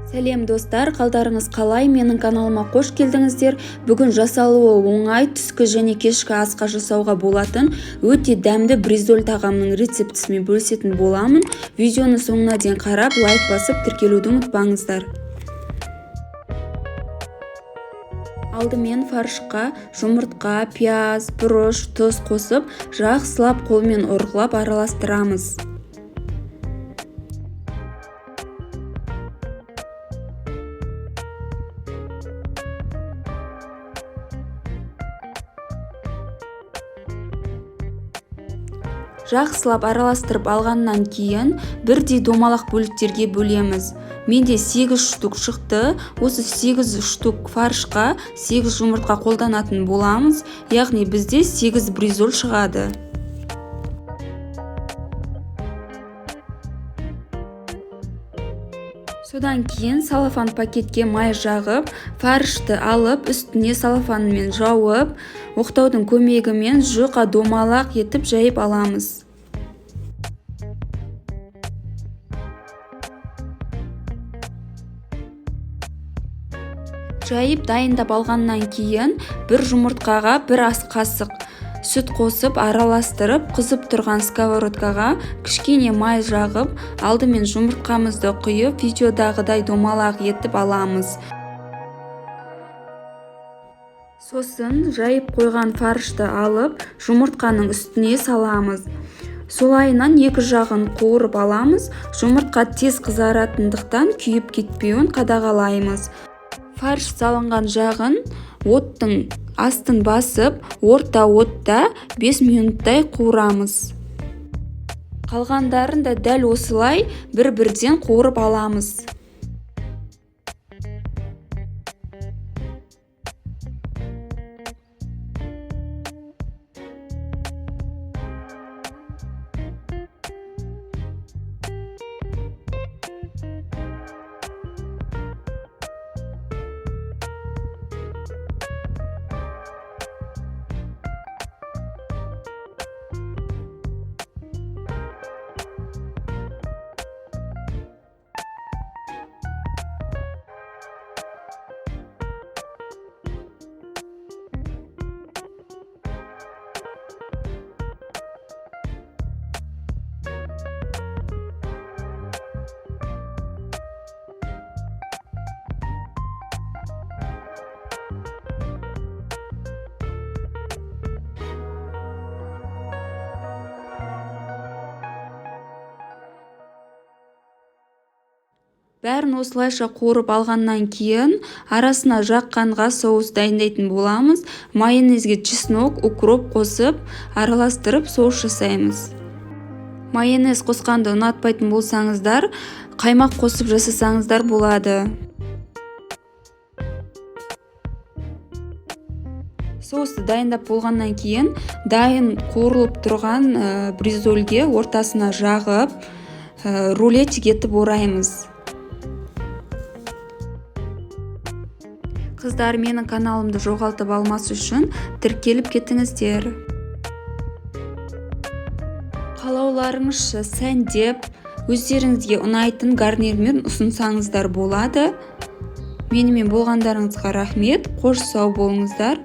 Сәлем достар, қалдарыңыз қалай? Менің каналыма қош келдіңіздер. Бүгін жасалуы оңай, түскі және кешкі асқа жасауға болатын өте дәмді бризоль тағамының рецептісімен бөлісетін боламын. Видеоны соңына дейін қарап, лайк басып, тіркелуді ұмытпаңыздар. Алдымен фаршқа жұмыртқа, пияз, бұрыш, тұз қосып, жақсылап қолмен ұрғылап араластырамыз. Жақсылап араластырып алғаннан кейін бірдей домалақ бөліктерге бөлеміз. Менде 8 штук шықты. Осы 8 штук фаршқа 8 жұмыртқа қолданатын боламыз. Яғни бізде 8 бризоль шығады. Содан кейін салафан пакетке май жағып, фаршты алып, үстіне салафанмен жауып, оқтаудың көмегімен жұқа домалақ етіп жайып аламыз. Жайып дайындап алғаннан кейін бір жұмыртқаға бір ас қасық сүт қосып араластырып, қызып тұрған сковородкаға кішкене май жағып, алдымен жұмыртқамызды құйып, видеодағыдай домалақ етіп аламыз. Сосын жайып қойған фаршты алып, жұмыртқаның үстіне саламыз. Солайынан екі жағын қуырып аламыз. Жұмыртқа тез қызаратындықтан күйіп кетпеуін қадағалаймыз. Фарш салынған жағын оттың астын басып, орта отта 5 минуттай қуырамыз. Қалғандарын да дәл осылай бір-бірден қуырып аламыз. Бәрін осылайша қуырып алғаннан кейін арасына жаққанға соус дайындайтын боламыз. Майонезге чеснок, укроп қосып, араластырып соус жасаймыз. Майонез қосқанды ұнатпайтын болсаңыздар, қаймақ қосып жасасаңыздар болады. Соусты дайындап болғаннан кейін дайын қуырылып тұрған бризольге ортасына жағып, рулетик етіп ораймыз. Қыздар, менің каналымды жоғалтып алмас үшін тіркеліп кетіңіздер. Қалауларыңызша сәндеп, өздеріңізге ұнайтын гарнирмен ұсынсаңыздар болады. Менімен болғандарыңызға рахмет, қош сау болыңыздар.